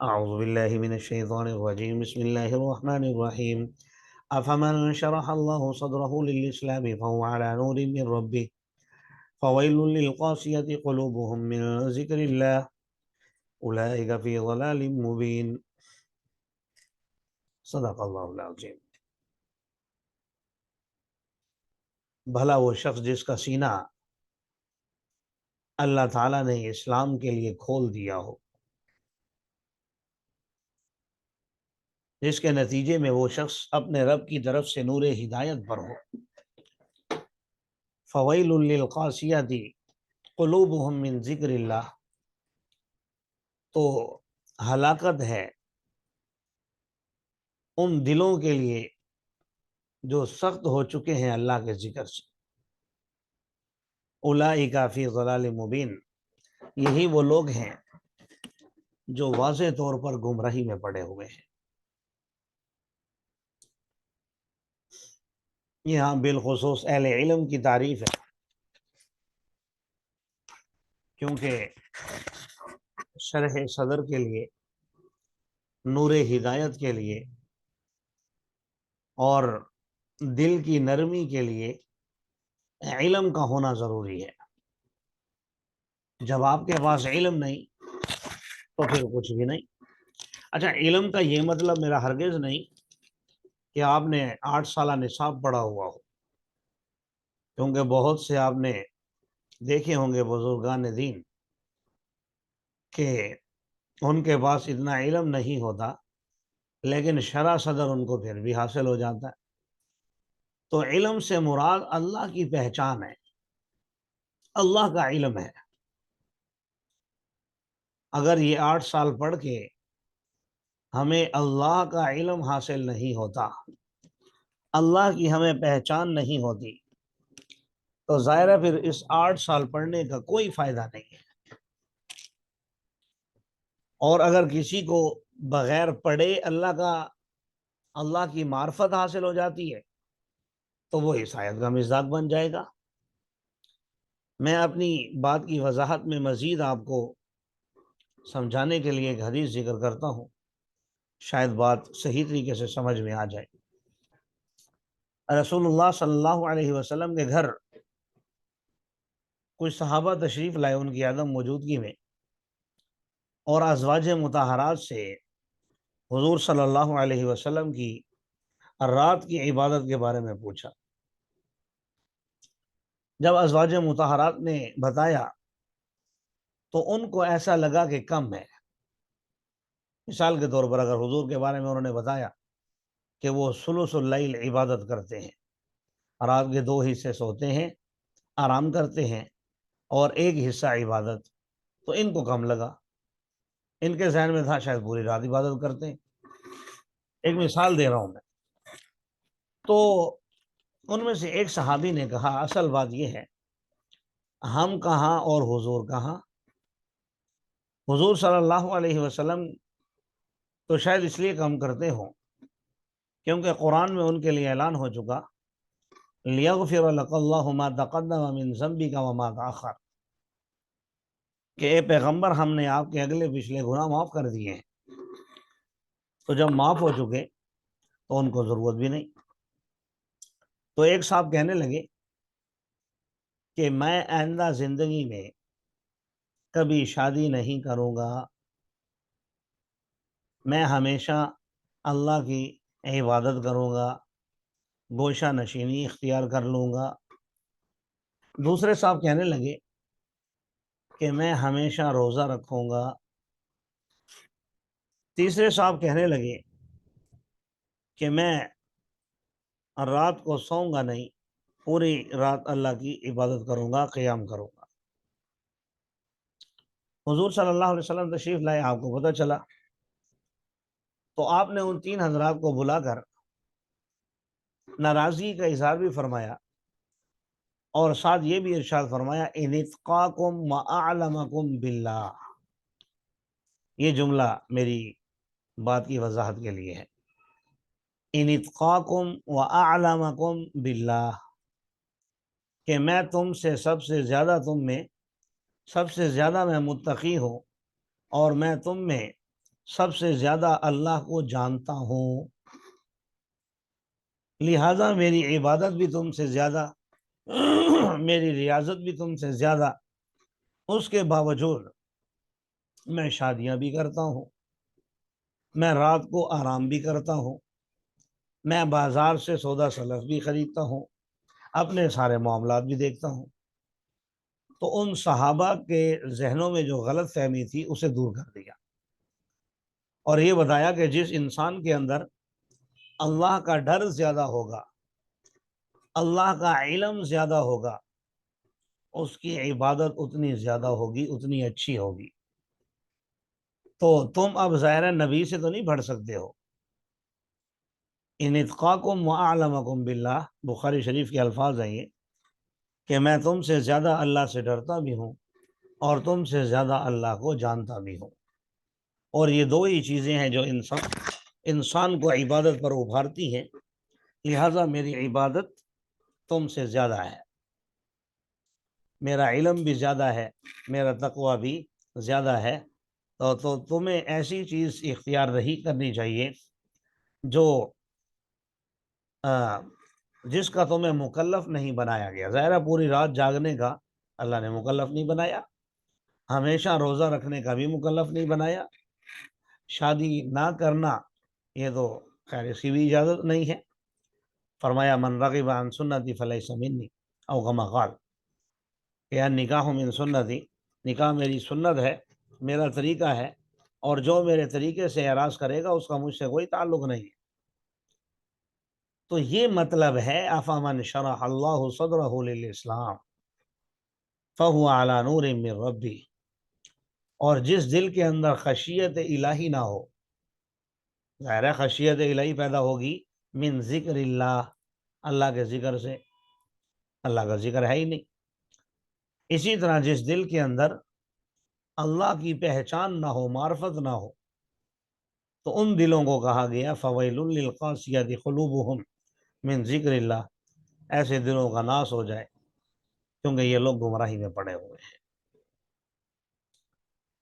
اعوذ باللہ من الشیطان الرجیم بسم اللہ الرحمن الرحیم افمن شرح اللہ صدرہ للاسلام فهو على نور من ربه فویل للقاسیة قلوبهم من ذکر اللہ اولئک فی ضلال مبین صدق اللہ العظیم۔ بھلا وہ شخص جس کا سینہ اللہ تعالیٰ نے اسلام کے لیے کھول دیا ہو، جس کے نتیجے میں وہ شخص اپنے رب کی طرف سے نور ہدایت پر ہو۔ فویل للقاسیۃ قلوبہم من ذکر اللہ، تو ہلاکت ہے ان دلوں کے لیے جو سخت ہو چکے ہیں اللہ کے ذکر سے۔ اولئک فی ضلال مبین، یہی وہ لوگ ہیں جو واضح طور پر گمراہی میں پڑے ہوئے ہیں۔ یہاں بالخصوص اہل علم کی تعریف ہے، کیونکہ شرح صدر کے لیے، نور ہدایت کے لیے اور دل کی نرمی کے لیے علم کا ہونا ضروری ہے۔ جب آپ کے پاس علم نہیں تو پھر کچھ بھی نہیں۔ اچھا، علم کا یہ مطلب میرا ہرگز نہیں کہ آپ نے 8 سالہ نصاب پڑھا ہوا ہو، کیونکہ بہت سے آپ نے دیکھے ہوں گے بزرگان دین کہ ان کے پاس اتنا علم نہیں ہوتا، لیکن شرح صدر ان کو پھر بھی حاصل ہو جاتا ہے۔ تو علم سے مراد اللہ کی پہچان ہے، اللہ کا علم ہے۔ اگر یہ 8 سال پڑھ کے ہمیں اللہ کا علم حاصل نہیں ہوتا، اللہ کی ہمیں پہچان نہیں ہوتی، تو ظاہر ہے پھر اس 8 سال پڑھنے کا کوئی فائدہ نہیں ہے۔ اور اگر کسی کو بغیر پڑھے اللہ کی معرفت حاصل ہو جاتی ہے تو وہ اس آیت کا مصداق بن جائے گا۔ میں اپنی بات کی وضاحت میں مزید آپ کو سمجھانے کے لیے ایک حدیث ذکر کرتا ہوں، شاید بات صحیح طریقے سے سمجھ میں آ جائے۔ رسول اللہ صلی اللہ علیہ وسلم کے گھر کچھ صحابہ تشریف لائے ان کی عدم موجودگی میں، اور ازواج مطہرات سے حضور صلی اللہ علیہ وسلم کی رات کی عبادت کے بارے میں پوچھا۔ جب ازواج مطہرات نے بتایا تو ان کو ایسا لگا کہ کم ہے۔ مثال کے طور پر اگر حضور کے بارے میں انہوں نے بتایا کہ وہ ثلث اللیل عبادت کرتے ہیں، رات کے 2 حصے سوتے ہیں، آرام کرتے ہیں، اور 1 حصہ عبادت، تو ان کو کم لگا۔ ان کے ذہن میں تھا شاید پوری رات عبادت کرتے ہیں۔ ایک مثال دے رہا ہوں میں۔ تو ان میں سے ایک صحابی نے کہا اصل بات یہ ہے، ہم کہاں اور حضور کہاں؟ حضور صلی اللہ علیہ وسلم تو شاید اس لیے کم کرتے ہوں کیونکہ قرآن میں ان کے لیے اعلان ہو چکا، لِيَغْفِرَ لَكَ اللَّهُ مَا تَقَدَّمَ مِن ذَنبِكَ وَمَا تَأَخَّرَ، کہ اے پیغمبر ہم نے آپ کے اگلے پچھلے گناہ معاف کر دیے ہیں۔ تو جب معاف ہو چکے تو ان کو ضرورت بھی نہیں۔ تو ایک صاحب کہنے لگے کہ میں آئندہ زندگی میں کبھی شادی نہیں کروں گا، میں ہمیشہ اللہ کی عبادت کروں گا، گوشہ نشینی اختیار کر لوں گا۔ دوسرے صاحب کہنے لگے کہ میں ہمیشہ روزہ رکھوں گا۔ تیسرے صاحب کہنے لگے کہ میں رات کو سوؤں گا نہیں، پوری رات اللہ کی عبادت کروں گا، قیام کروں گا۔ حضور صلی اللہ علیہ وسلم تشریف لائے، آپ کو پتہ چلا تو آپ نے ان 3 حضرات کو بلا کر ناراضگی کا اظہار بھی فرمایا، اور ساتھ یہ بھی ارشاد فرمایا ان اتقاکم واعلمکم باللہ۔ یہ جملہ میری بات کی وضاحت کے لیے ہے، ان اتقاکم واعلمکم باللہ، کہ میں تم سے سب سے زیادہ میں متقی ہوں، اور میں تم میں سب سے زیادہ اللہ کو جانتا ہوں، لہذا میری عبادت بھی تم سے زیادہ، میری ریاضت بھی تم سے زیادہ، اس کے باوجود میں شادیاں بھی کرتا ہوں، میں رات کو آرام بھی کرتا ہوں، میں بازار سے سودا سلف بھی خریدتا ہوں، اپنے سارے معاملات بھی دیکھتا ہوں۔ تو ان صحابہ کے ذہنوں میں جو غلط فہمی تھی اسے دور کر دیا، اور یہ بتایا کہ جس انسان کے اندر اللہ کا ڈر زیادہ ہوگا، اللہ کا علم زیادہ ہوگا، اس کی عبادت اتنی زیادہ ہوگی، اتنی اچھی ہوگی۔ تو تم اب ظاہر نبی سے تو نہیں بڑھ سکتے ہو۔ ان اتقاکم واعلمکم باللہ، بخاری شریف کے الفاظ ہیں یہ، کہ میں تم سے زیادہ اللہ سے ڈرتا بھی ہوں اور تم سے زیادہ اللہ کو جانتا بھی ہوں۔ اور یہ دو ہی چیزیں ہیں جو انسان کو عبادت پر ابھارتی ہیں، لہذا میری عبادت تم سے زیادہ ہے، میرا علم بھی زیادہ ہے، میرا تقوی بھی زیادہ ہے۔ تو تمہیں ایسی چیز اختیار نہیں کرنی چاہیے جو جس کا تمہیں مکلف نہیں بنایا گیا۔ ظاہر ہے پوری رات جاگنے کا اللہ نے مکلف نہیں بنایا، ہمیشہ روزہ رکھنے کا بھی مکلف نہیں بنایا، شادی نہ کرنا یہ تو خیر اس کی بھی اجازت نہیں ہے۔ فرمایا من رغب عن سنتی فلیس منی، او کما قال، کہ نکاح من سنتی، نکاح میری سنت ہے، میرا طریقہ ہے، اور جو میرے طریقے سے اعراض کرے گا اس کا مجھ سے کوئی تعلق نہیں ہے۔ تو یہ مطلب ہے افمن شرح اللہ صدرہ للاسلام فہو علی نور من ربی، اور جس دل کے اندر خشیت الہی نہ ہو، ظاہر ہے خشیت الہی پیدا ہوگی من ذکر اللہ، اللہ کے ذکر سے، اللہ کا ذکر ہے ہی نہیں۔ اسی طرح جس دل کے اندر اللہ کی پہچان نہ ہو، معرفت نہ ہو، تو ان دلوں کو کہا گیا فویل للقاسیۃ قلوبہم من ذکر اللہ، ایسے دلوں کا ناس ہو جائے کیونکہ یہ لوگ گمراہی میں پڑے ہوئے ہیں۔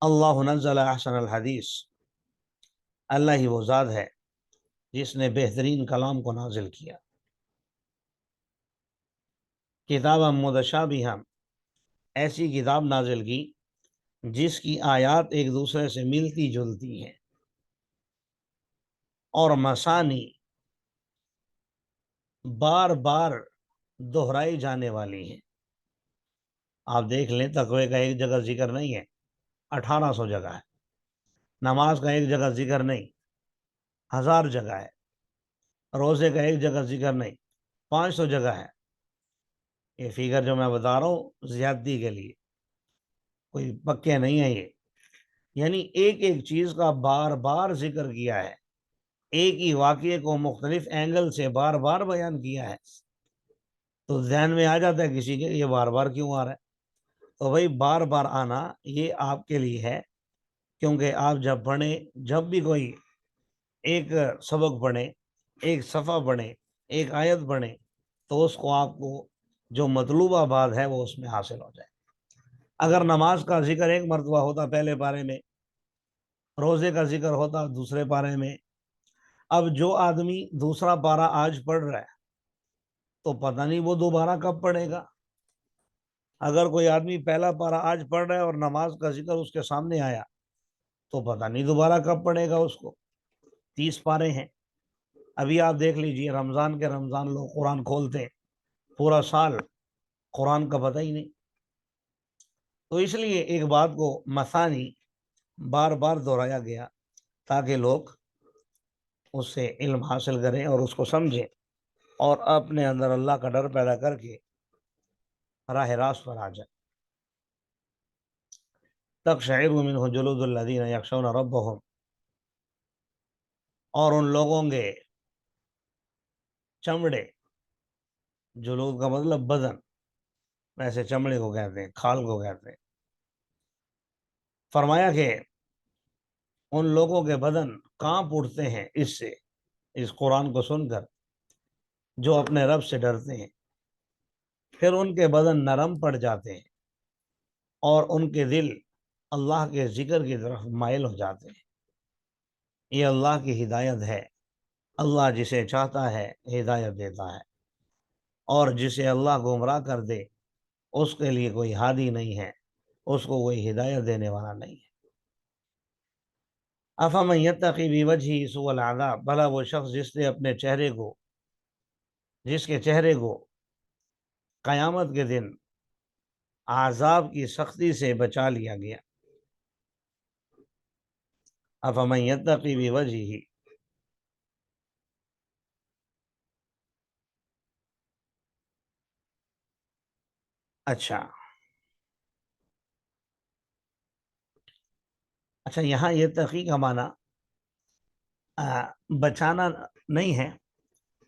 اللہ نزل احسن الحدیث، اللہ ہی وہ ذات ہے جس نے بہترین کلام کو نازل کیا، کتابا متشابہا، ایسی کتاب نازل کی جس کی آیات ایک دوسرے سے ملتی جلتی ہیں، اور مثانی، بار بار دہرائی جانے والی ہیں۔ آپ دیکھ لیں تقوی کا ایک جگہ ذکر نہیں ہے، 1800 جگہ ہے، نماز کا ایک جگہ ذکر نہیں، 1000 جگہ ہے، روزے کا ایک جگہ ذکر نہیں، 500 جگہ ہے۔ یہ فگر جو میں بتا رہا ہوں زیادتی کے لیے، کوئی پکے نہیں ہے یہ، یعنی ایک ایک چیز کا بار بار ذکر کیا ہے، ایک ہی واقعے کو مختلف اینگل سے بار بار بیان کیا ہے، تو ذہن میں آ جاتا ہے کسی کے یہ بار بار کیوں آ رہا ہے۔ تو بھائی بار بار آنا یہ آپ کے لیے ہے، کیونکہ آپ جب پڑھیں، جب بھی کوئی ایک سبق پڑھیں، ایک صفحہ پڑھیں، ایک آیت پڑھیں، تو اس کو آپ کو جو مطلوبہ بات ہے وہ اس میں حاصل ہو جائے۔ اگر نماز کا ذکر ایک مرتبہ ہوتا پہلے پارے میں، روزے کا ذکر ہوتا دوسرے پارے میں، اب جو آدمی دوسرا پارہ آج پڑھ رہا ہے تو پتہ نہیں وہ دوبارہ کب پڑھے گا۔ اگر کوئی آدمی پہلا پارہ آج پڑھ رہا ہے اور نماز کا ذکر اس کے سامنے آیا تو پتہ نہیں دوبارہ کب پڑھے گا اس کو۔ 30 پارے ہیں، ابھی آپ دیکھ لیجئے رمضان کے رمضان لوگ قرآن کھولتے ہیں، پورا سال قرآن کا پتہ ہی نہیں۔ تو اس لیے ایک بات کو مثانی بار بار دہرایا گیا تاکہ لوگ اس سے علم حاصل کریں اور اس کو سمجھیں اور اپنے اندر اللہ کا ڈر پیدا کر کے راہ راست پر آ جائیں۔ تقشعر منہ جلود الذین یخشون ربہم، اور ان لوگوں کے چمڑے، جلود کا مطلب بدن، ویسے چمڑے کو کہتے ہیں، کھال کو کہتے ہیں۔ فرمایا کہ ان لوگوں کے بدن کانپ اٹھتے ہیں اس سے، اس قرآن کو سن کر، جو اپنے رب سے ڈرتے ہیں، پھر ان کے بدن نرم پڑ جاتے ہیں اور ان کے دل اللہ کے ذکر کی طرف مائل ہو جاتے ہیں۔ یہ اللہ کی ہدایت ہے، اللہ جسے چاہتا ہے ہدایت دیتا ہے، اور جسے اللہ گمراہ کر دے اس کے لیے کوئی ہادی نہیں ہے، اس کو کوئی ہدایت دینے والا نہیں ہے۔ افمن یتقی بوجہہ سوء العذاب، بھلا وہ شخص جس کے چہرے کو قیامت کے دن عذاب کی سختی سے بچا لیا گیا۔ افمن یتقی بوجہہ، اچھا یہاں یہ تقی کا معنی بچانا نہیں ہے،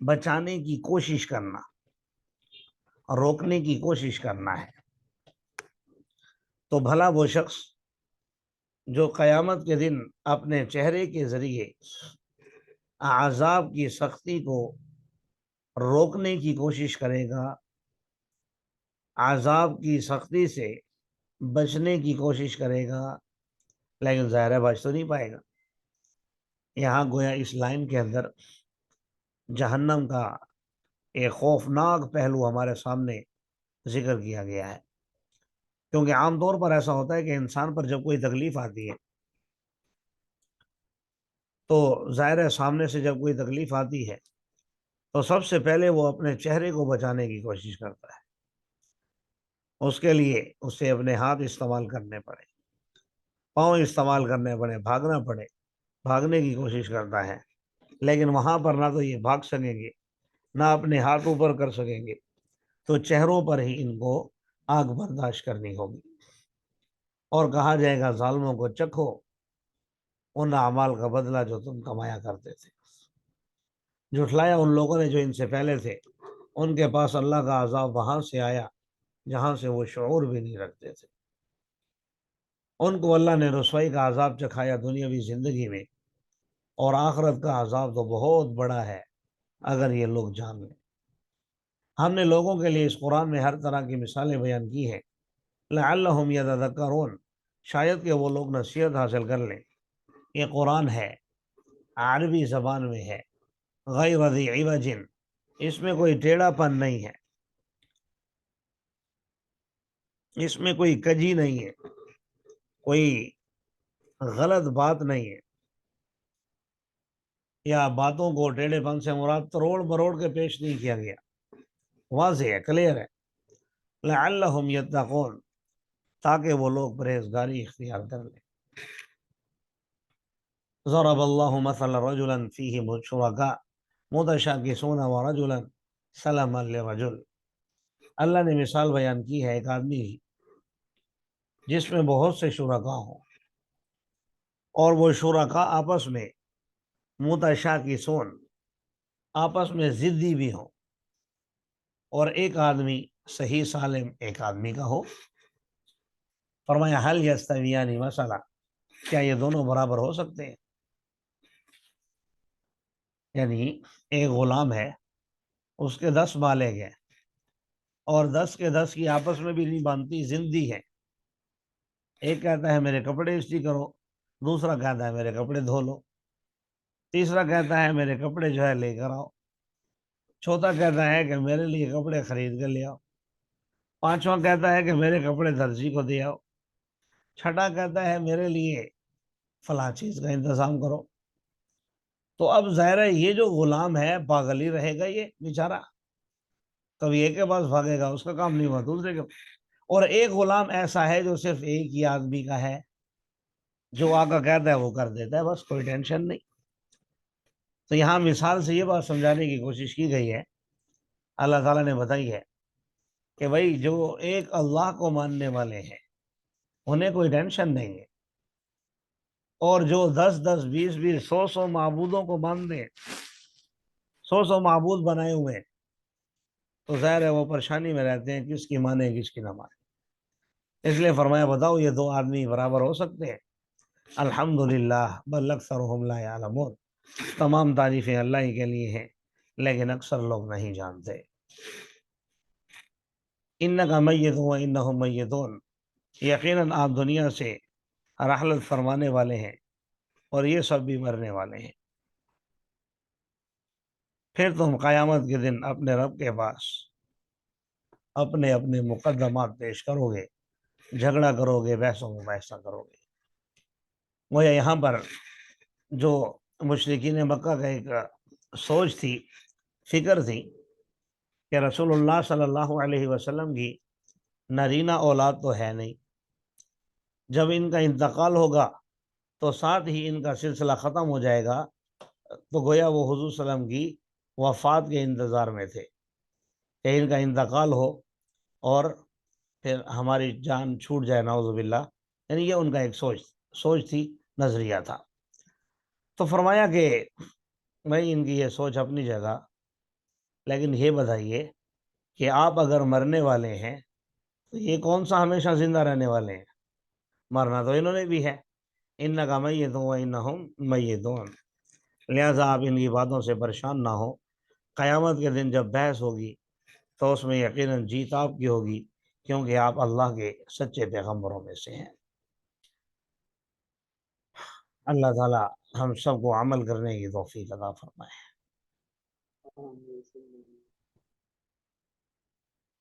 بچانے کی کوشش کرنا، روکنے کی کوشش کرنا ہے۔ تو بھلا وہ شخص جو قیامت کے دن اپنے چہرے کے ذریعے عذاب کی سختی کو روکنے کی کوشش کرے گا، عذاب کی سختی سے بچنے کی کوشش کرے گا، لیکن ظاہر بچ تو نہیں پائے گا۔ یہاں گویا اس لائن کے اندر جہنم کا ایک خوفناک پہلو ہمارے سامنے ذکر کیا گیا ہے، کیونکہ عام طور پر ایسا ہوتا ہے کہ انسان پر جب کوئی تکلیف آتی ہے تو ظاہر ہے سامنے سے جب کوئی تکلیف آتی ہے تو سب سے پہلے وہ اپنے چہرے کو بچانے کی کوشش کرتا ہے، اس کے لیے اسے اپنے ہاتھ استعمال کرنے پڑے، پاؤں استعمال کرنے پڑے، بھاگنا پڑے، بھاگنے کی کوشش کرتا ہے، لیکن وہاں پر نہ تو یہ بھاگ سکیں گے نہ اپنے ہاتھ اوپر کر سکیں گے، تو چہروں پر ہی ان کو آگ برداشت کرنی ہوگی، اور کہا جائے گا ظالموں کو چکھو ان اعمال کا بدلہ جو تم کمایا کرتے تھے۔ جھٹلایا ان لوگوں نے جو ان سے پہلے تھے، ان کے پاس اللہ کا عذاب وہاں سے آیا جہاں سے وہ شعور بھی نہیں رکھتے تھے۔ ان کو اللہ نے رسوائی کا عذاب چکھایا دنیاوی زندگی میں، اور آخرت کا عذاب تو بہت بڑا ہے اگر یہ لوگ جان لیں۔ ہم نے لوگوں کے لیے اس قرآن میں ہر طرح کی مثالیں بیان کی ہیں، لعلہم یتذکرون، شاید کہ وہ لوگ نصیحت حاصل کر لیں۔ یہ قرآن ہے، عربی زبان میں ہے، غیر ذی عوج، اس میں کوئی ٹیڑھا پن نہیں ہے، اس میں کوئی کجی نہیں ہے، کوئی غلط بات نہیں ہے، یا باتوں کو ٹیڑھے پن سے مراد تروڑ مروڑ کے پیش نہیں کیا گیا، واضح ہے، کلیئر ہے۔ لعلہم یتقون، تاکہ وہ لوگ پرہیزگاری اختیار کر لیں۔ ضرب اللہ مثلا رجلا فیہ شرکاء متشاکسون ورجلا سلما لرجل، اللہ نے مثال بیان کی ہے ایک آدمی جس میں بہت سے شرکاء ہوں، اور وہ شرکاء آپس میں متشاکسون، آپس میں ضدی بھی ہوں، اور ایک آدمی صحیح سالم ایک آدمی کا ہو۔ فرمایا حل یستویان مثلا، کیا یہ دونوں برابر ہو سکتے ہیں؟ یعنی ایک غلام ہے، اس کے 10 بالغ ہیں، اور 10 کے 10 کی آپس میں بھی نہیں بانتی، زندی ہے۔ ایک کہتا ہے میرے کپڑے استری کرو، دوسرا کہتا ہے میرے کپڑے دھو لو، تیسرا کہتا ہے میرے کپڑے جو ہے لے کر آؤ، چوتھا کہتا ہے کہ میرے لیے کپڑے خرید کر لے آؤ، پانچواں کہتا ہے کہ میرے کپڑے درزی کو دے آؤ، چھٹا کہتا ہے میرے لیے فلاں چیز کا انتظام کرو۔ تو اب ظاہر ہے یہ جو غلام ہے پاگل ہی رہے گا یہ بیچارہ، کبھی ایک کے پاس بھاگے گا، اس کا کام نہیں ہوا دوسرے کے، اور ایک غلام ایسا ہے جو صرف ایک ہی آدمی کا ہے، جو آقا کہتا ہے وہ کر دیتا ہے، بس کوئی ٹینشن نہیں۔ تو یہاں مثال سے یہ بات سمجھانے کی کوشش کی گئی ہے، اللہ تعالیٰ نے بتائی ہے کہ بھائی جو ایک اللہ کو ماننے والے ہیں انہیں کوئی ٹینشن نہیں ہے، اور جو 10 20 20 100 معبودوں کو مانتے ہیں، 100 معبود بنائے ہوئے ہیں، تو ظاہر ہے وہ پریشانی میں رہتے ہیں کس کی مانے کس کی نہ مانے۔ اس لیے فرمایا بتاؤ یہ دو آدمی برابر ہو سکتے ہیں؟ الحمدللہ بل اکثرهم لا یعلمون، تمام تعریفیں اللہ ہی کے لیے ہیں لیکن اکثر لوگ نہیں جانتے۔ انک میت و انہم میتون، یقیناً آپ دنیا سے رحلت فرمانے والے ہیں اور یہ سب بھی مرنے والے ہیں۔ پھر تم قیامت کے دن اپنے رب کے پاس اپنے اپنے مقدمات پیش کرو گے، جھگڑا کرو گے، بحث و مباحثہ کرو گے۔ وہ یہاں پر جو مشرکین مکہ کا ایک سوچ تھی، فکر تھی کہ رسول اللہ صلی اللہ علیہ وسلم کی نرینہ اولاد تو ہے نہیں، جب ان کا انتقال ہوگا تو ساتھ ہی ان کا سلسلہ ختم ہو جائے گا، تو گویا وہ حضور صلی اللہ علیہ وسلم کی وفات کے انتظار میں تھے کہ ان کا انتقال ہو اور پھر ہماری جان چھوٹ جائے، نعوذ باللہ۔ یعنی یہ ان کا ایک سوچ تھی، نظریہ تھا۔ تو فرمایا کہ بھائی ان کی یہ سوچ اپنی جگہ، لیکن یہ بتائیے کہ آپ اگر مرنے والے ہیں تو یہ کون سا ہمیشہ زندہ رہنے والے ہیں؟ مرنا تو انہوں نے بھی ہے، انکا میت وانہم میتون۔ لہٰذا آپ ان کی باتوں سے پریشان نہ ہو۔ قیامت کے دن جب بحث ہوگی تو اس میں یقیناً جیت آپ کی ہوگی، کیونکہ آپ اللہ کے سچے پیغمبروں میں سے ہیں۔ اللہ تعالی ہم سب کو عمل کرنے کی توفیق عطا فرمائے۔